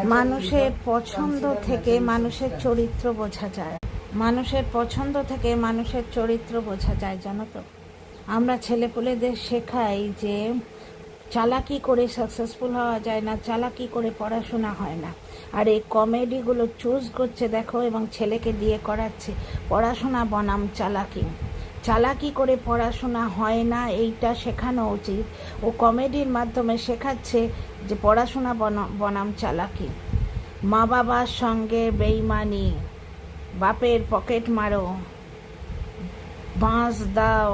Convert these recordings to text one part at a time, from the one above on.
মানুষের পছন্দ থেকে মানুষের চরিত্র বোঝা যায়। মানুষের পছন্দ থেকে মানুষের চরিত্র বোঝা যায়, জানো তো। আমরা ছেলেপুলেদের শেখাই যে চালাকি করে সাকসেসফুল হওয়া যায় না, চালাকি করে পড়াশোনা হয় না। আর এই কমেডিগুলো চুজ করছে দেখো, এবং ছেলেকে দিয়ে করাচ্ছে পড়াশোনা বনাম চালাকি। চালাকি করে পড়াশোনা হয় না, এইটা শেখানো উচিত। ও কমেডির মাধ্যমে শেখাচ্ছে যে পড়াশোনা বনাম চালাকি। মা বাবার সঙ্গে বেইমানি, বাপের পকেট মারো, বাঁশ দাও,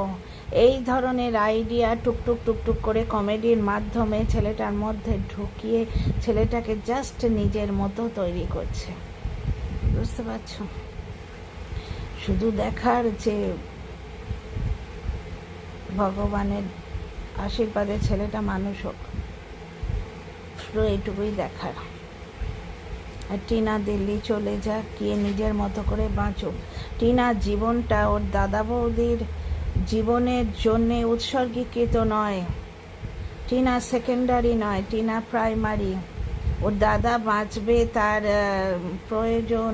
এই ধরনের আইডিয়া টুকটুক টুকটুক করে কমেডির মাধ্যমে ছেলেটার মধ্যে ঢুকিয়ে ছেলেটাকে জাস্ট নিজের মতো তৈরি করছে। বুঝতে পারছো? শুধু দেখার যে ভগবানের আশীর্বাদে ছেলেটা মানুষ হোক, শুধু এইটুকুই দেখার। আর টিনা দিল্লি চলে যাক, গিয়ে নিজের মতো করে বাঁচুক। টিনার জীবনটা ওর দাদা বৌদির জীবনের জন্যে উৎসর্গীকৃত নয়। টিনা সেকেন্ডারি নয়, টিনা প্রাইমারি। ওর দাদা বাঁচবে, তার প্রয়োজন,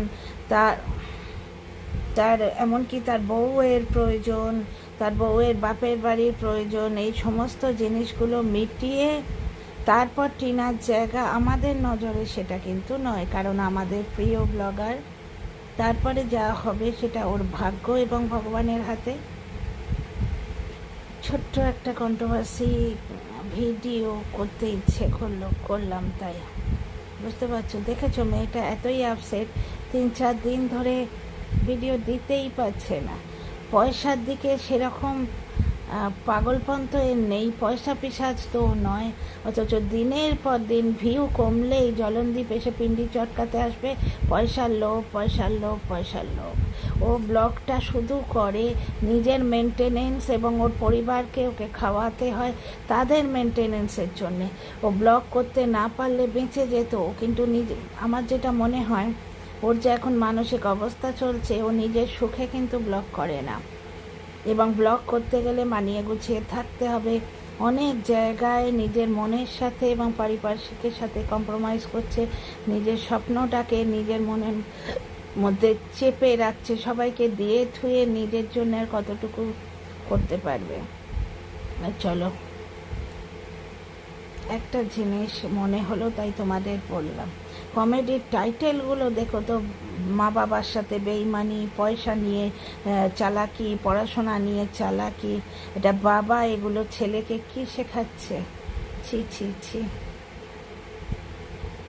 তার এমনকি তার বউয়ের প্রয়োজন, তার বউয়ের বাপের বাড়ির প্রয়োজন, এই সমস্ত জিনিসগুলো মিটিয়ে তারপর টিনার জায়গা আমাদের নজরে সেটা কিন্তু নয়, কারণ আমাদের প্রিয় ব্লগার। তারপরে যা হবে সেটা ওর ভাগ্য এবং ভগবানের হাতে। ছোট্ট একটা কন্ট্রোভার্সি ভিডিও করতে ইচ্ছে করলাম তাই। বুঝতে পারছো? দেখেছো মেয়েটা এতই আপসেট, 3-4 দিন ধরে ভিডিও দিতেই পারছে না। পয়সার দিকে সেরকম পাগলপন্ত এর নেই, পয়সা পিশাচ তো নয়, অথচ দিনের পর দিন ভিউ কমলেই জলনদীপ এসে পিন্ডি চটকাতে আসবে, পয়সার লোভ, পয়সার লোভ, পয়সার লোভ। ও ব্লগটা শুধু করে নিজের মেনটেনেন্স এবং ওর পরিবারকে ওকে খাওয়াতে হয়, তাদের মেনটেনেন্সের জন্যে। ও ব্লগ করতে না পারলে বেঁচে যেত, কিন্তু আমার যেটা মনে হয় ওর যে এখন মানসিক অবস্থা চলছে, ও নিজের সুখে কিন্তু ব্লগ করে না। এবং ব্লগ করতে গেলে মানিয়ে গুছিয়ে থাকতে হবে। অনেক জায়গায় নিজের মনের সাথে এবং পারিপার্শ্বিকের সাথে কম্প্রোমাইজ করছে, নিজের স্বপ্নটাকে নিজের মনের মধ্যে চেপে রাখছে। সবাইকে দিয়ে থুয়ে নিজের জন্য আর কতটুকু করতে পারবে। চলো, একটা জিনিস মনে হলো তাই তোমাদের বললাম। কমেডির টাইটেলগুলো দেখো তো, মা বাবার সাথে বেইমানি, পয়সা নিয়ে চালাকি, পড়াশোনা নিয়ে চালাকি। এটা বাবা এগুলো ছেলেকে কি শেখাচ্ছে? ছি ছি ছি।